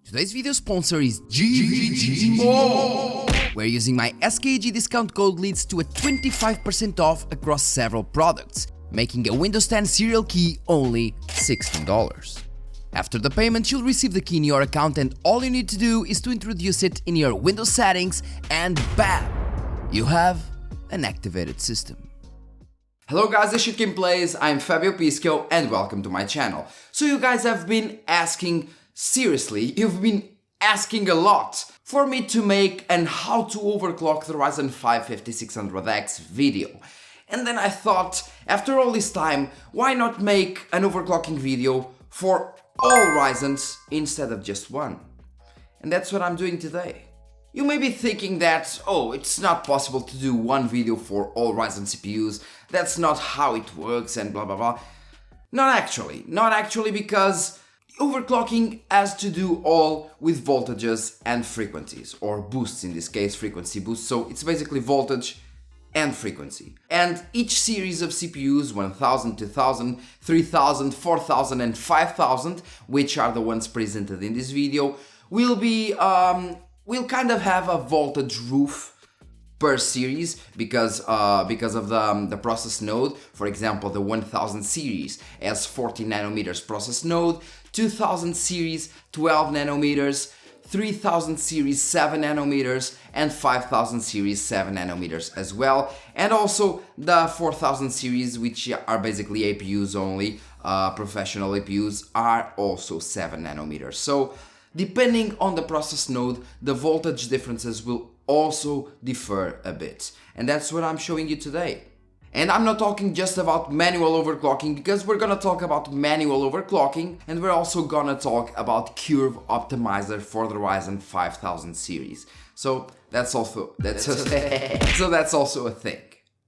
Today's video sponsor is GVG Mall, where using my SKG discount code leads to a 25% off across several products, making a Windows 10 serial key only $16. After the payment, you'll receive the key in your account and all you need to do is to introduce it in your Windows settings and bam! You have an activated system. Hello guys, this is Gameplays, I'm Fabio Pisco and welcome to my channel. So you guys have been asking, seriously, you've been asking a lot for me to make an how to overclock the Ryzen 5 5600X video. And then I thought, after all this time, why not make an overclocking video for all Ryzens instead of just one? And that's what I'm doing today. You may be thinking that, oh, it's not possible to do one video for all Ryzen CPUs, that's not how it works and blah blah blah. Not actually because overclocking has to do all with voltages and frequencies, or boosts in this case, frequency boosts, so it's basically voltage and frequency. And each series of CPUs, 1000, 2000, 3000, 4000 and 5000, which are the ones presented in this video, will be we'll kind of have a voltage roof per series because of the process node. For example, the 1000 series has 14 nanometers process node, 2000 series 12 nanometers, 3000 series 7 nanometers, and 5000 series 7 nanometers as well. And also the 4000 series, which are basically APUs only, professional APUs, are also 7 nanometers. So depending on the process node, the voltage differences will also differ a bit. And that's what I'm showing you today. And I'm not talking just about manual overclocking, because we're gonna talk about manual overclocking, and we're also gonna talk about curve optimizer for the Ryzen 5000 series. So that's also a thing.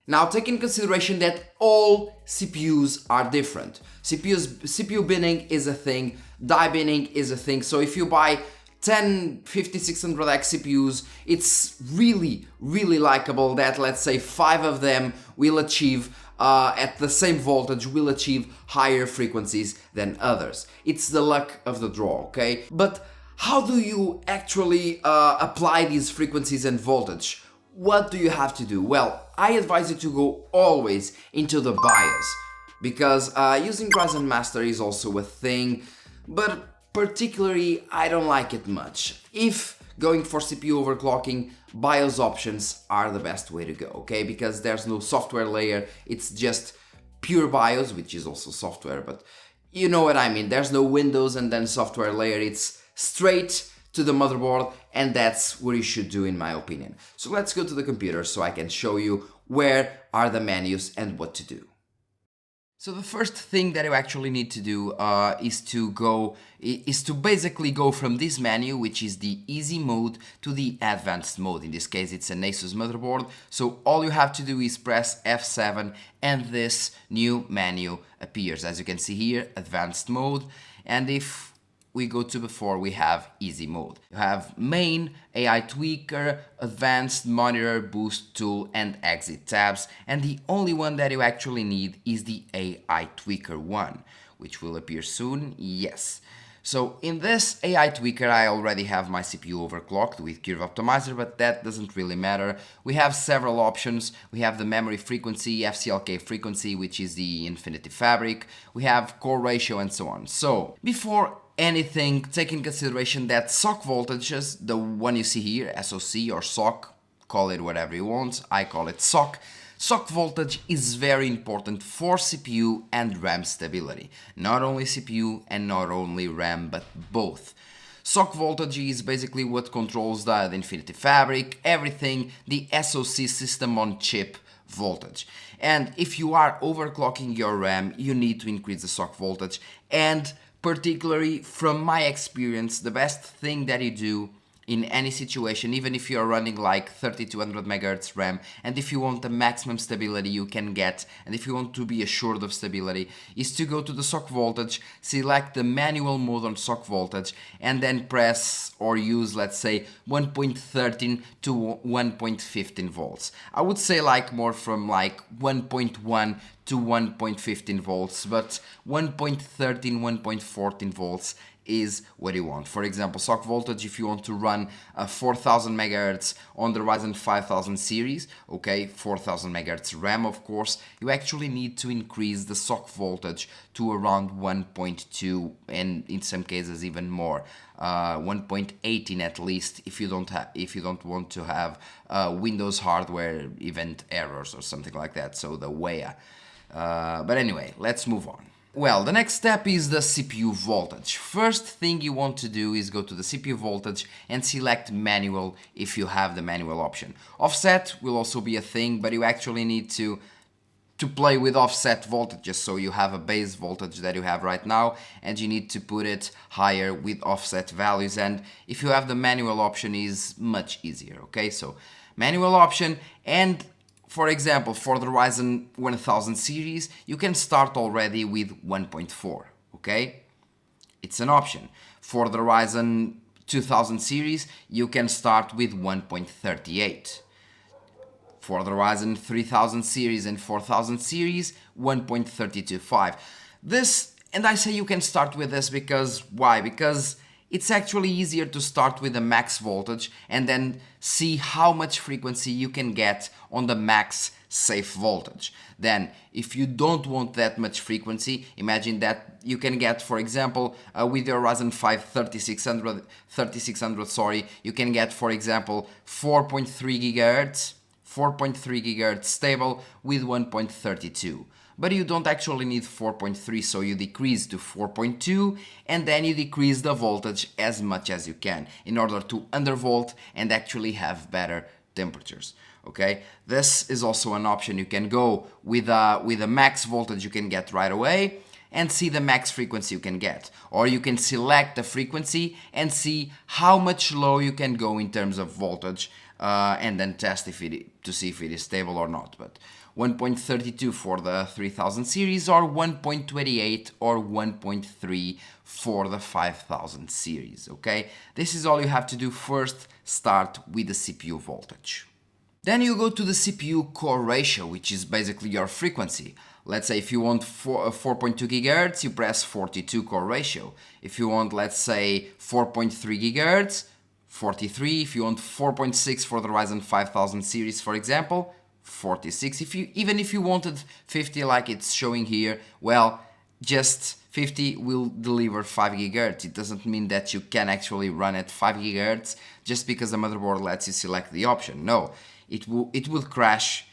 Now take in consideration that all CPUs are different. CPU binning is a thing, die binning is a thing, so if you buy 10 5600X CPUs, it's really likable that, let's say, 5 of them will achieve, at the same voltage, will achieve higher frequencies than others. It's the luck of the draw, okay? But how do you actually apply these frequencies and voltage? What do you have to do? Well, I advise you to go always into the BIOS, because using Ryzen Master is also a thing, but particularly I don't like it much. If going for CPU overclocking, BIOS options are the best way to go, okay? Because there's no software layer, it's just pure BIOS, which is also software, but you know what I mean. There's no Windows and then software layer, it's straight to the motherboard, and that's what you should do in my opinion. So let's go to the computer so I can show you where are the menus and what to do. So the first thing that you actually need to do is to basically go from this menu, which is the easy mode, to the advanced mode. In this case, it's an Asus motherboard. So all you have to do is press F7 and this new menu appears. As you can see here, advanced mode. And if we go to before, we have easy mode. You have main, AI tweaker, advanced, monitor, boost tool, and exit tabs. And the only one that you actually need is the AI tweaker one, which will appear soon, yes. So in this AI tweaker, I already have my CPU overclocked with curve optimizer, but that doesn't really matter. We have several options. We have the memory frequency, FCLK frequency, which is the Infinity Fabric. We have core ratio and so on. So before anything, take in consideration that SOC voltages, the one you see here, SOC or SOC, call it whatever you want, I call it SOC. SOC voltage is very important for CPU and RAM stability. Not only CPU and not only RAM, but both. SOC voltage is basically what controls the Infinity Fabric, everything, the SoC system on chip voltage. And if you are overclocking your RAM, you need to increase the SOC voltage, and particularly from my experience, the best thing that you do in any situation, even if you're running like 3200 MHz RAM, and if you want the maximum stability you can get, and if you want to be assured of stability, is to go to the SOC voltage, select the manual mode on SOC voltage, and then press or use, let's say, 1.13 to 1.15 volts. I would say like more from like 1.1 to 1.15 volts, but 1.13, 1.14 volts is what you want. For example, sock voltage, if you want to run a 4000 MHz on the Ryzen 5000 series, okay, 4000 MHz RAM, of course, you actually need to increase the sock voltage to around 1.2 and in some cases even more, 1.18 at least, if you don't want to have Windows hardware event errors or something like that, so the WEA. But anyway, let's move on. Well, the next step is the CPU voltage. First thing you want to do is go to the CPU voltage and select manual if you have the manual option. Offset will also be a thing, but you actually need to play with offset voltages, so you have a base voltage that you have right now and you need to put it higher with offset values, and if you have the manual option is much easier, okay? So manual option, and for example, for the Ryzen 1000 series, you can start already with 1.4, okay? It's an option. For the Ryzen 2000 series, you can start with 1.38. For the Ryzen 3000 series and 4000 series, 1.325. This, and I say you can start with this because, why? Because it's actually easier to start with the max voltage and then see how much frequency you can get on the max safe voltage. Then, if you don't want that much frequency, imagine that you can get, for example, with your Ryzen 5 3600, sorry, you can get, for example, 4.3 GHz stable with 1.32. But you don't actually need 4.3, so you decrease to 4.2 and then you decrease the voltage as much as you can in order to undervolt and actually have better temperatures. Okay, this is also an option. You can go with a max voltage you can get right away and see the max frequency you can get, or you can select the frequency and see how much low you can go in terms of voltage, and then test to see if it is stable or not. But 1.32 for the 3000 series, or 1.28 or 1.3 for the 5000 series, okay? This is all you have to do. First, start with the CPU voltage. Then you go to the CPU core ratio, which is basically your frequency. Let's say if you want 4.2 GHz, you press 42 core ratio. If you want, let's say, 4.3 GHz, 43. If you want 4.6 for the Ryzen 5000 series, for example, 46. Even if you wanted 50 like it's showing here, well, just 50 will deliver 5 GHz. It doesn't mean that you can actually run at 5 GHz just because the motherboard lets you select the option. No, it would crash,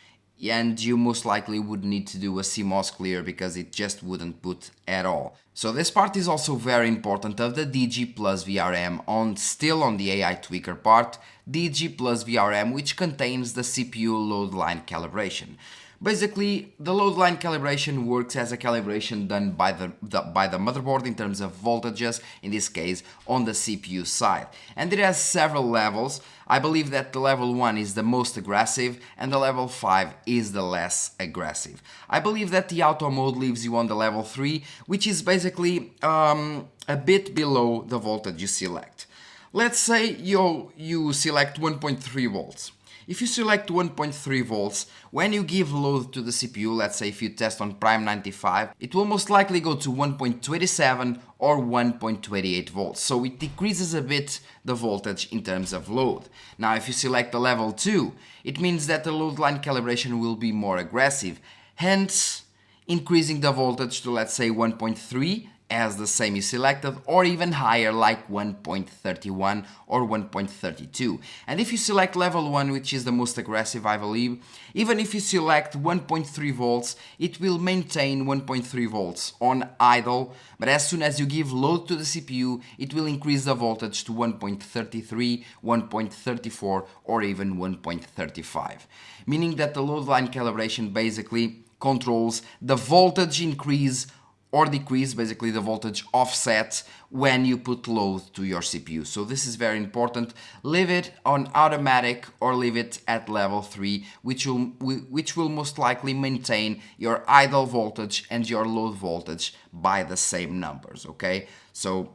and you most likely would need to do a CMOS clear because it just wouldn't boot at all. So this part is also very important of the DG plus VRM still on the AI tweaker part, DG plus VRM, which contains the CPU load line calibration. Basically, the load line calibration works as a calibration done by the motherboard in terms of voltages, in this case on the CPU side. And it has several levels. I believe that the level 1 is the most aggressive and the level 5 is the less aggressive. I believe that the auto mode leaves you on the level 3, which is basically a bit below the voltage you select. Let's say you select 1.3 volts. If you select 1.3 volts, when you give load to the CPU, let's say if you test on Prime 95, it will most likely go to 1.27 or 1.28 volts. So it decreases a bit the voltage in terms of load. Now, if you select the level 2, it means that the load line calibration will be more aggressive, hence increasing the voltage to, let's say, 1.3 as the same is selected, or even higher like 1.31 or 1.32. And if you select level 1, which is the most aggressive, I believe, even if you select 1.3 volts, it will maintain 1.3 volts on idle, but as soon as you give load to the CPU, it will increase the voltage to 1.33, 1.34 or even 1.35, meaning that the load line calibration basically controls the voltage increase or decrease, basically the voltage offset, when you put load to your CPU. So this is very important. Leave it on automatic or leave it at level 3, which will most likely maintain your idle voltage and your load voltage by the same numbers, okay? So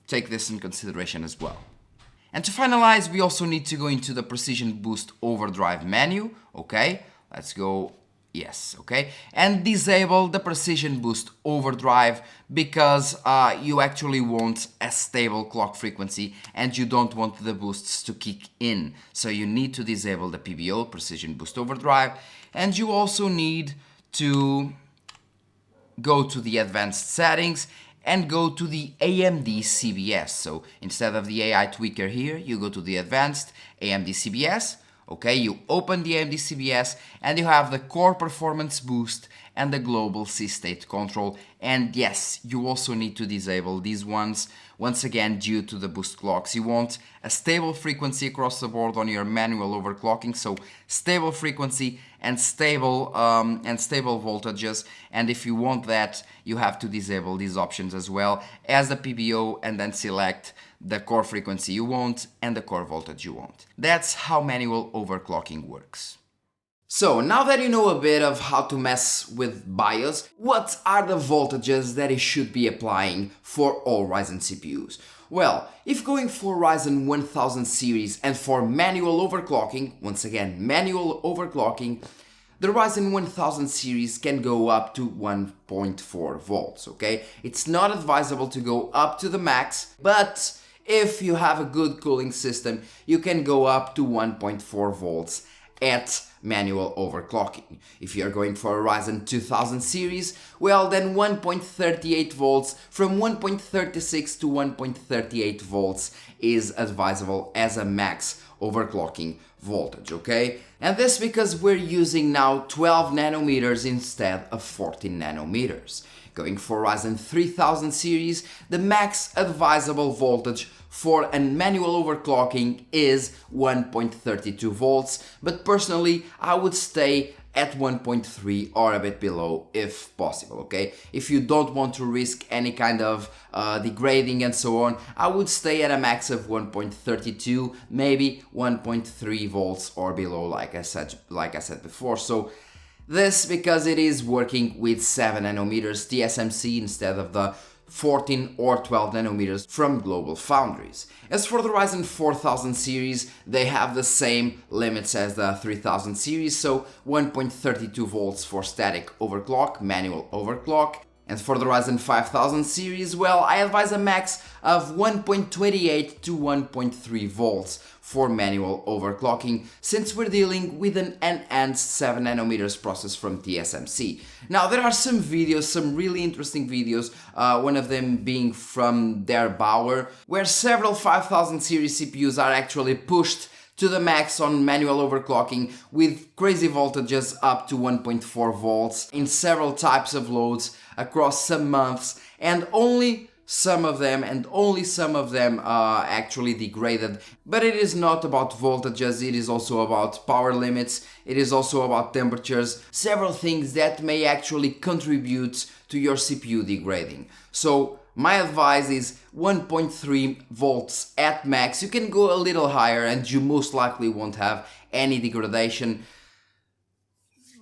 take this in consideration as well. And to finalize, we also need to go into the Precision Boost Overdrive menu, okay? Let's go Yes, okay? And disable the precision boost overdrive because you actually want a stable clock frequency and you don't want the boosts to kick in. So you need to disable the PBO, precision boost overdrive, and you also need to go to the advanced settings and go to the AMD CBS. So instead of the AI tweaker here, you go to the advanced AMD CBS. Okay, you open the AMD CBS and you have the core performance boost and the global C-state control. And yes, you also need to disable these ones, once again due to the boost clocks. You want a stable frequency across the board on your manual overclocking, so stable frequency and stable voltages. And if you want that, you have to disable these options as well as the PBO and then select the core frequency you want and the core voltage you want. That's how manual overclocking works. So now that you know a bit of how to mess with BIOS, what are the voltages that it should be applying for all Ryzen CPUs? Well, if going for Ryzen 1000 series and for manual overclocking, once again manual overclocking, the Ryzen 1000 series can go up to 1.4 volts, okay? It's not advisable to go up to the max, but if you have a good cooling system, you can go up to 1.4 volts at manual overclocking. If you're going for a Ryzen 2000 series, well then 1.38 volts from 1.36 to 1.38 volts is advisable as a max overclocking voltage, okay? And this because we're using now 12 nanometers instead of 14 nanometers. Going for Ryzen 3000 series, the max advisable voltage for a manual overclocking is 1.32 volts, but personally I would stay at 1.3 or a bit below if possible, okay? If you don't want to risk any kind of degrading and so on, I would stay at a max of 1.32, maybe 1.3 volts or below, like I said before. So this because it is working with 7 nanometers TSMC instead of the 14 or 12 nanometers from Global Foundries. As for the Ryzen 4000 series, they have the same limits as the 3000 series, so 1.32 volts for static overclock, manual overclock. And for the Ryzen 5000 series, well, I advise a max of 1.28 to 1.3 volts for manual overclocking, since we're dealing with an enhanced 7 nanometers process from TSMC. Now, there are some videos, some really interesting videos, one of them being from Der Bauer, where several 5000 series CPUs are actually pushed to the max on manual overclocking with crazy voltages up to 1.4 volts in several types of loads across some months, and only some of them actually degraded. But it is not about voltages, it is also about power limits, it is also about temperatures, several things that may actually contribute to your CPU degrading. So my advice is 1.3 volts at max. You can go a little higher and you most likely won't have any degradation,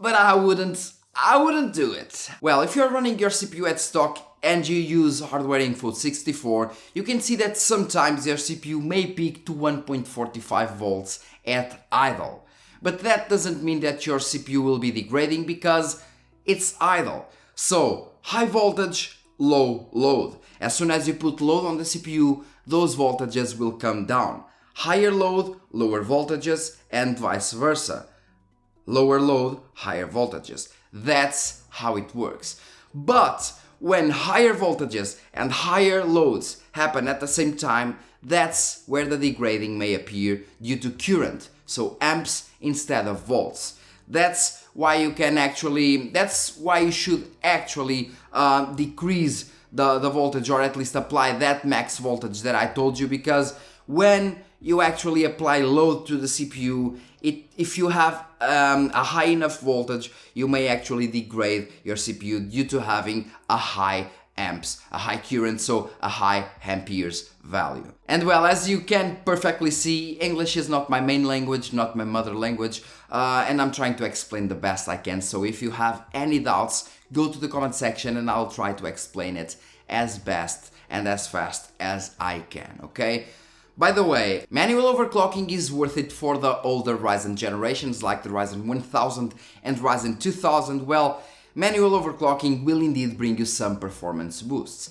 but I wouldn't do it. Well, if you're running your CPU at stock and you use hardware info 64, you can see that sometimes your CPU may peak to 1.45 volts at idle. But that doesn't mean that your CPU will be degrading because it's idle. So, high voltage, low load. As soon as you put load on the CPU, those voltages will come down. Higher load, lower voltages, and vice versa. Lower load, higher voltages. That's how it works. But when higher voltages and higher loads happen at the same time, that's where the degrading may appear due to current, so amps instead of volts. That's why you should actually decrease the voltage, or at least apply that max voltage that I told you, because when you actually apply load to the CPU, if you have a high enough voltage, you may actually degrade your CPU due to having a high amps, a high current, so a high amperes value. And well, as you can perfectly see, English is not my main language, not my mother language, and I'm trying to explain the best I can. So if you have any doubts, go to the comment section and I'll try to explain it as best and as fast as I can, okay? By the way, manual overclocking is worth it for the older Ryzen generations like the Ryzen 1000 and Ryzen 2000. Well, manual overclocking will indeed bring you some performance boosts.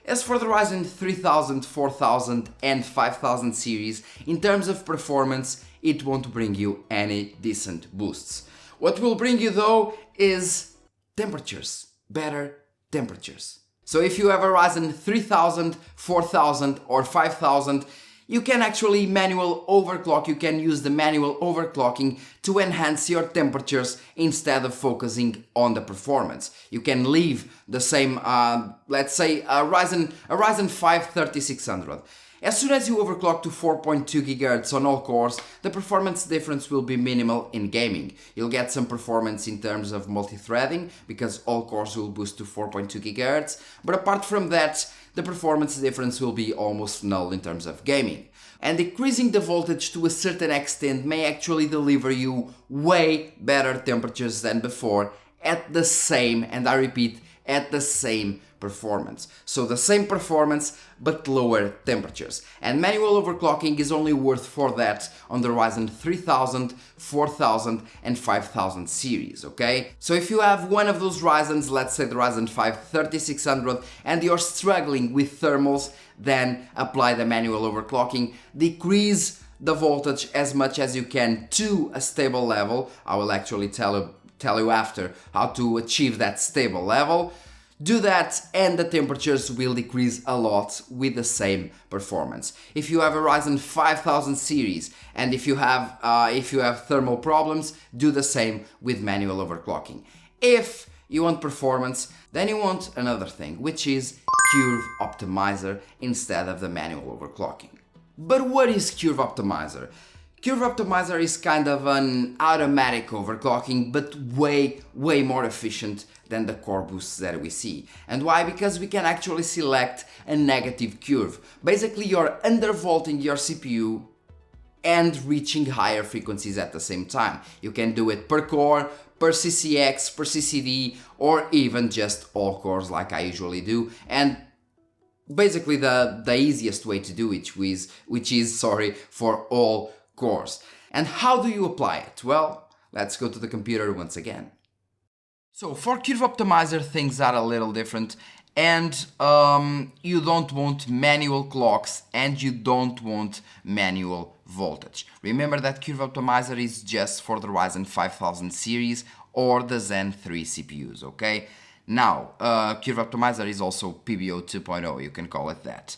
As for the Ryzen 3000, 4000 and 5000 series, in terms of performance, it won't bring you any decent boosts. What will bring you though is temperatures, better temperatures. So if you have a Ryzen 3000, 4000 or 5000, you can actually manual overclock, you can use the manual overclocking to enhance your temperatures instead of focusing on the performance. You can leave the same, let's say a Ryzen 5 3600. As soon as you overclock to 4.2 GHz on all cores, the performance difference will be minimal in gaming. You'll get some performance in terms of multi-threading, because all cores will boost to 4.2 GHz, but apart from that, the performance difference will be almost null in terms of gaming. And decreasing the voltage to a certain extent may actually deliver you way better temperatures than before at the same, and I repeat, at the same performance. So the same performance but lower temperatures. And manual overclocking is only worth for that on the Ryzen 3000, 4000 and 5000 series, okay? So if you have one of those Ryzens, let's say the Ryzen 5 3600, and you're struggling with thermals, then apply the manual overclocking, decrease the voltage as much as you can to a stable level. I will actually tell you after how to achieve that stable level. Do that and the temperatures will decrease a lot with the same performance. If you have a Ryzen 5000 series and if you have thermal problems, do the same with manual overclocking. If you want performance, then you want another thing, which is Curve Optimizer instead of the manual overclocking. But what is Curve Optimizer? Curve Optimizer is kind of an automatic overclocking, but way more efficient than the core boosts that we see. And why? Because we can actually select a negative curve. Basically, you're undervolting your CPU and reaching higher frequencies at the same time. You can do it per core, per CCX, per CCD, or even just all cores like I usually do. And basically the easiest way to do it, which is for all cores. And how do you apply it? Well, let's go to the computer once again. So for Curve Optimizer, things are a little different, and you don't want manual clocks and you don't want manual voltage. Remember that Curve Optimizer is just for the Ryzen 5000 series or the Zen 3 CPUs, okay? Now, Curve Optimizer is also PBO 2.0, you can call it that.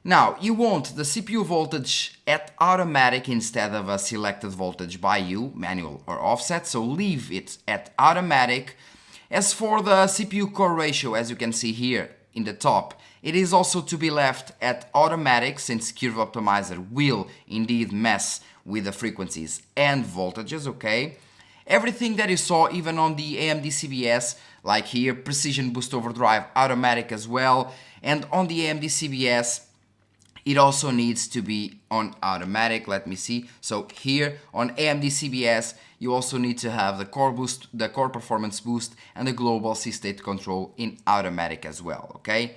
Now, you want the CPU voltage at automatic instead of a selected voltage by you, manual or offset, so leave it at automatic. As for the CPU core ratio, as you can see here in the top, it is also to be left at automatic, since Curve Optimizer will indeed mess with the frequencies and voltages, okay? Everything that you saw even on the AMD CBS, like here, Precision Boost Overdrive automatic as well, and on the AMD CBS, it also needs to be on automatic. Let me see. So here on AMD CBS, you also need to have the core boost, the core performance boost, and the global C-state control in automatic as well, okay?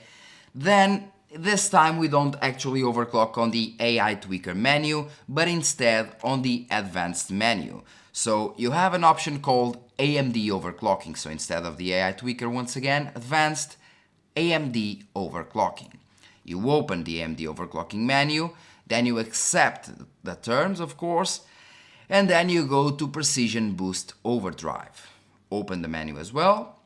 Then this time we don't actually overclock on the AI tweaker menu, but instead on the advanced menu. So you have an option called AMD overclocking. So instead of the AI tweaker, once again, advanced AMD overclocking. You open the AMD overclocking menu, then you accept the terms, of course, and then you go to Precision Boost Overdrive. Open the menu as well,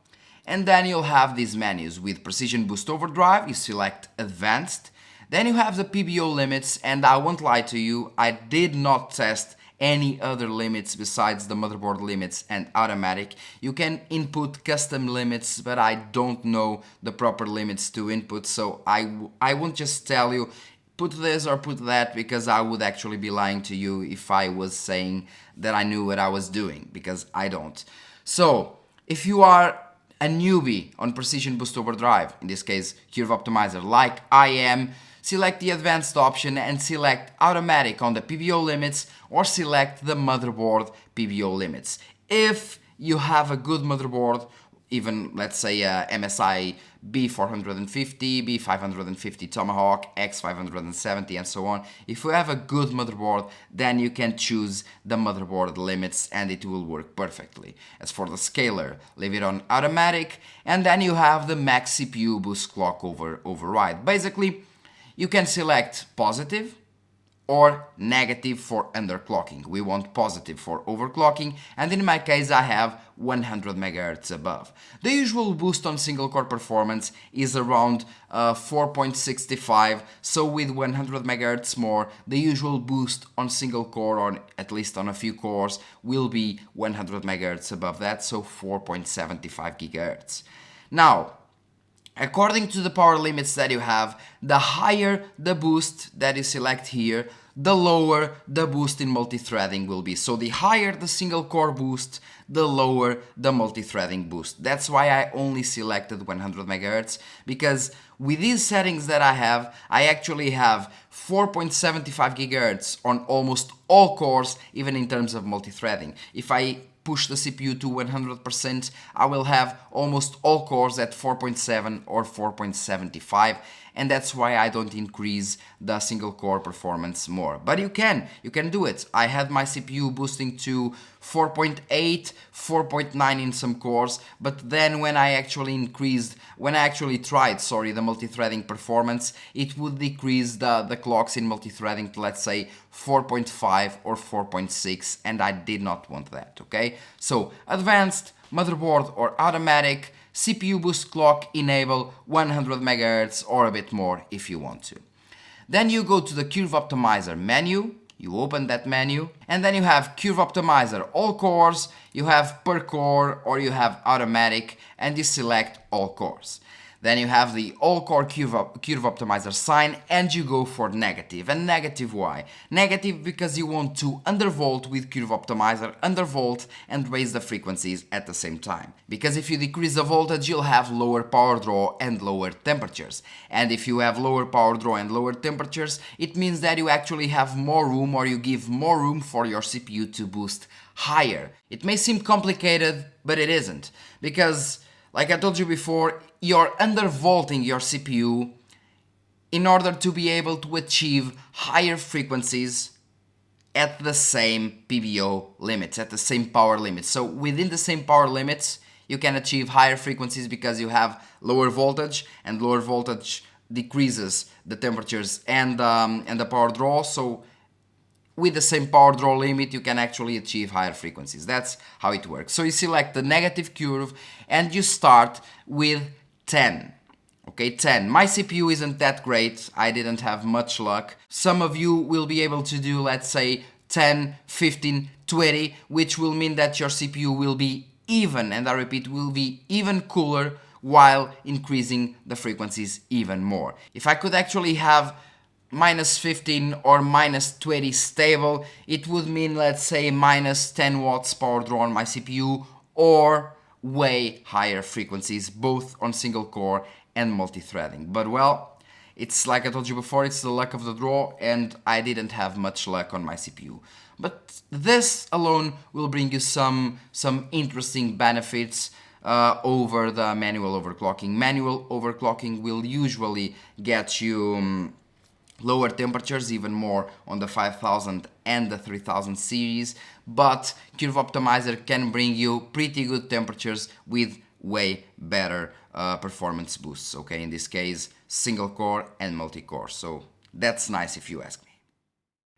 and then you'll have these menus. With Precision Boost Overdrive, you select Advanced, then you have the PBO limits, and I won't lie to you, I did not test any other limits besides the motherboard limits and automatic. You can input custom limits, but I don't know the proper limits to input, so I won't just tell you put this or put that, because I would actually be lying to you if I was saying that I knew what I was doing, because I don't. So if you are a newbie on Precision Boost Overdrive, in this case Curve Optimizer, like I am, select the advanced option and select automatic on the PBO limits, or select the motherboard PBO limits. If you have a good motherboard, even let's say MSI B450, B550 Tomahawk, X570 and so on. If you have a good motherboard, then you can choose the motherboard limits and it will work perfectly. As for the scaler, leave it on automatic, and then you have the max CPU boost clock override. Basically, you can select positive or negative for underclocking. We want positive for overclocking, and in my case I have 100 MHz above. The usual boost on single core performance is around 4.65, so with 100 MHz more, the usual boost on single core, or at least on a few cores, will be 100 MHz above that, so 4.75 GHz. Now, according to the power limits that you have, the higher the boost that you select here, the lower the boost in multi-threading will be. So the higher the single core boost, the lower the multi-threading boost. That's why I only selected 100 MHz, because with these settings that I actually have 4.75 GHz on almost all cores, even in terms of multi-threading. If I push the CPU to 100%, I will have almost all cores at 4.7 or 4.75, and that's why I don't increase the single core performance more. But you can do it. I had my CPU boosting to 4.8, 4.9 in some cores, but then when I actually tried the multi-threading performance, it would decrease the clocks in multi-threading to, let's say, 4.5 or 4.6, and I did not want that, okay? So advanced, motherboard or automatic, CPU boost clock enable 100 MHz or a bit more if you want to. Then you go to the Curve Optimizer menu, you open that menu, and then you have Curve Optimizer all cores, you have per core, or you have automatic, and you select all cores. Then you have the all-core curve optimizer sign, and you go for negative. And negative why? Negative because you want to undervolt with curve optimizer, undervolt, and raise the frequencies at the same time. Because if you decrease the voltage, you'll have lower power draw and lower temperatures. And if you have lower power draw and lower temperatures, it means that you actually have more room, or you give more room for your CPU to boost higher. It may seem complicated, but it isn't. Because, like I told you before, you're undervolting your CPU in order to be able to achieve higher frequencies at the same PBO limits, at the same power limits. So within the same power limits, you can achieve higher frequencies because you have lower voltage, and lower voltage decreases the temperatures and the power draw. So with the same power draw limit, you can actually achieve higher frequencies. That's how it works. So you select the negative curve and you start with 10. Okay, 10. My CPU isn't that great. I didn't have much luck. Some of you will be able to do, let's say, 10, 15, 20, which will mean that your CPU will be even, and I repeat, will be even cooler while increasing the frequencies even more. If I could actually have minus 15 or minus 20 stable, it would mean, let's say, minus 10 watts power draw on my CPU, or way higher frequencies, both on single core and multi-threading. But well, it's like I told you before, it's the luck of the draw, and I didn't have much luck on my CPU. But this alone will bring you some interesting benefits over the manual overclocking. Manual overclocking will usually get you lower temperatures, even more on the 5000 and the 3000 series, but Curve Optimizer can bring you pretty good temperatures with way better performance boosts, okay, in this case single core and multi-core, so that's nice if you ask me.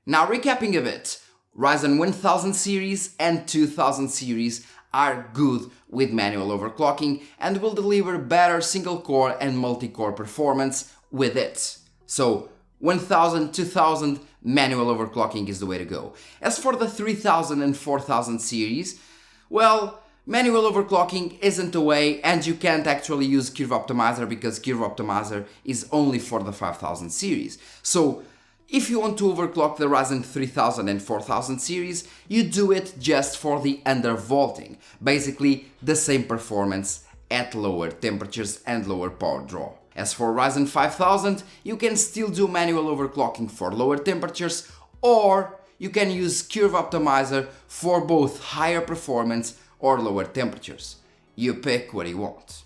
Now recapping a bit, Ryzen 1000 series and 2000 series are good with manual overclocking and will deliver better single core and multi-core performance with it. So 1000, 2000, manual overclocking is the way to go. As for the 3000 and 4000 series, well, manual overclocking isn't the way, and you can't actually use Curve Optimizer because Curve Optimizer is only for the 5000 series. So if you want to overclock the Ryzen 3000 and 4000 series, you do it just for the undervolting, basically the same performance at lower temperatures and lower power draw. As for Ryzen 5000, you can still do manual overclocking for lower temperatures, or you can use Curve Optimizer for both higher performance or lower temperatures. you pick what you want.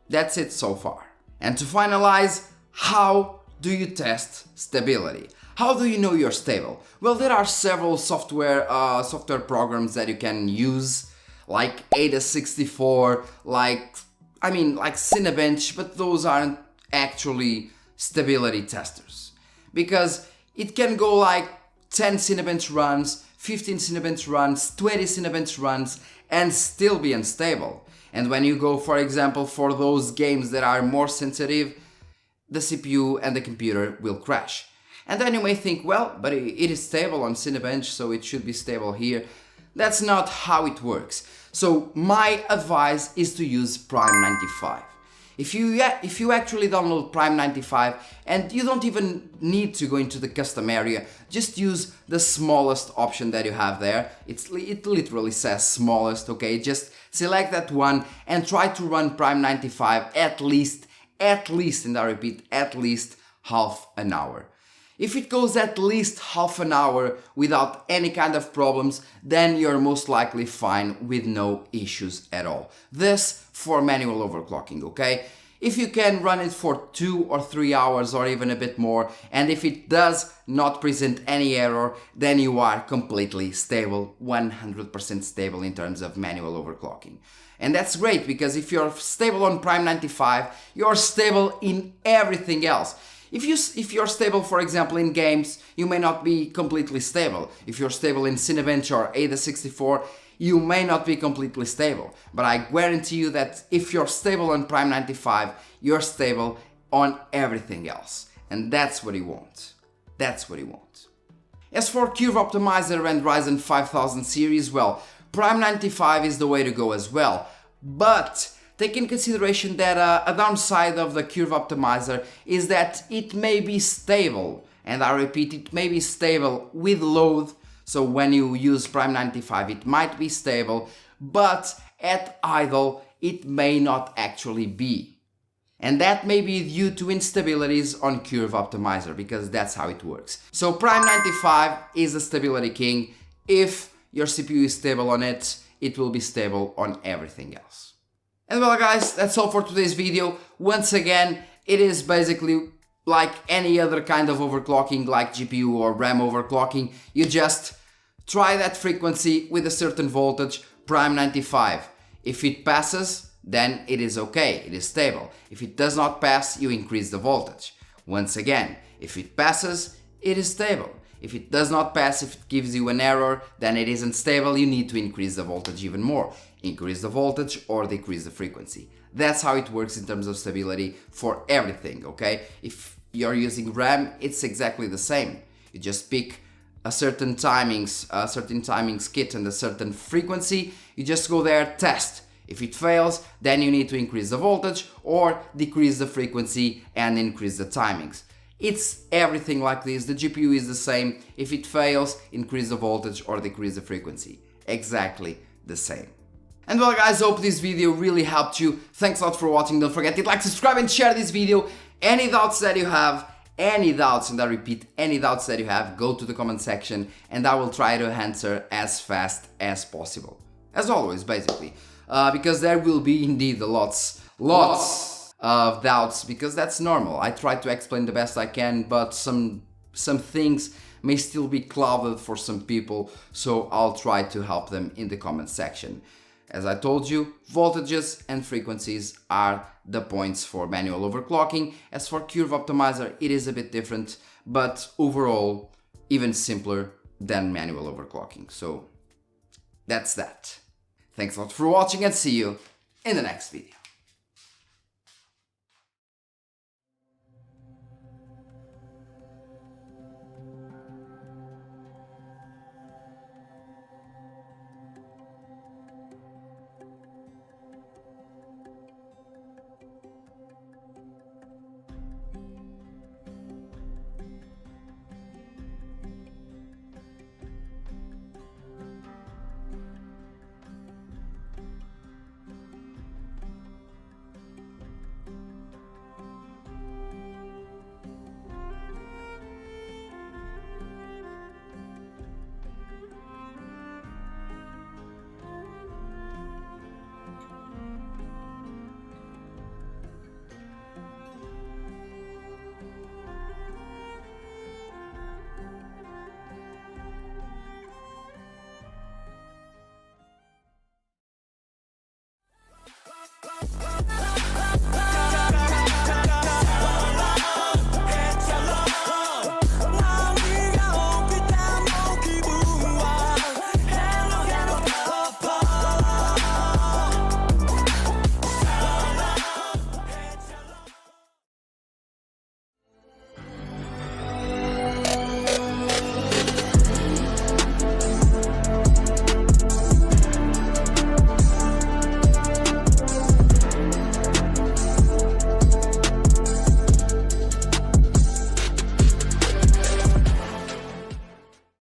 That's it so far. And to finalize, how do you test stability? How do you know you're stable? Well, there are several software programs that you can use, like AIDA64, like Cinebench, but those aren't actually stability testers. Because it can go like 10 Cinebench runs, 15 Cinebench runs, 20 Cinebench runs, and still be unstable. And when you go, for example, for those games that are more sensitive, the CPU and the computer will crash. And then you may think, well, but it is stable on Cinebench, so it should be stable here. That's not how it works. So my advice is to use Prime 95. If you actually download Prime 95, and you don't even need to go into the custom area, just use the smallest option that you have there. It literally says smallest, okay? Just select that one and try to run Prime 95 at least, and I repeat, at least half an hour. If it goes at least half an hour without any kind of problems, then you're most likely fine with no issues at all. This for manual overclocking, okay? If you can run it for 2 or 3 hours or even a bit more, and if it does not present any error, then you are completely stable, 100% stable in terms of manual overclocking. And that's great, because if you're stable on Prime 95, you're stable in everything else. If you're stable, for example, in games, you may not be completely stable. If you're stable in Cinebench or AIDA64, you may not be completely stable. But I guarantee you that if you're stable on Prime 95, you're stable on everything else. And that's what you want. That's what you want. As for Curve Optimizer and Ryzen 5000 series, well, Prime 95 is the way to go as well. But take in consideration that a downside of the Curve Optimizer is that it may be stable, and I repeat, it may be stable with load. So when you use Prime 95, it might be stable, but at idle, it may not actually be. And that may be due to instabilities on Curve Optimizer, because that's how it works. So Prime 95 is the stability king. If your CPU is stable on it, it will be stable on everything else. And well guys, that's all for today's video. Once again, it is basically like any other kind of overclocking, like GPU or RAM overclocking. You just try that frequency with a certain voltage, Prime 95. If it passes, then it is okay, it is stable. If it does not pass, you increase the voltage. Once again, if it passes, it is stable. If it does not pass, if it gives you an error, then it isn't stable, you need to increase the voltage even more. Increase the voltage or decrease the frequency. That's how it works in terms of stability for everything, okay? If you're using RAM, it's exactly the same. You just pick a certain timings kit and a certain frequency, you just go there, test. If it fails, then you need to increase the voltage or decrease the frequency and increase the timings. It's everything like this. The GPU is the same. If it fails, increase the voltage or decrease the frequency. Exactly the same. And well guys, hope this video really helped you. Thanks a lot for watching. Don't forget to like, subscribe and share this video. Any doubts that you have, any doubts, and I repeat, any doubts that you have, go to the comment section and I will try to answer as fast as possible. As always, basically. Because there will be indeed lots of doubts, because that's normal. I try to explain the best I can, but some things may still be clouded for some people, so I'll try to help them in the comment section. As I told you, voltages and frequencies are the points for manual overclocking. As for Curve Optimizer, it is a bit different, but overall even simpler than manual overclocking. So that's that. Thanks a lot for watching and see you in the next video.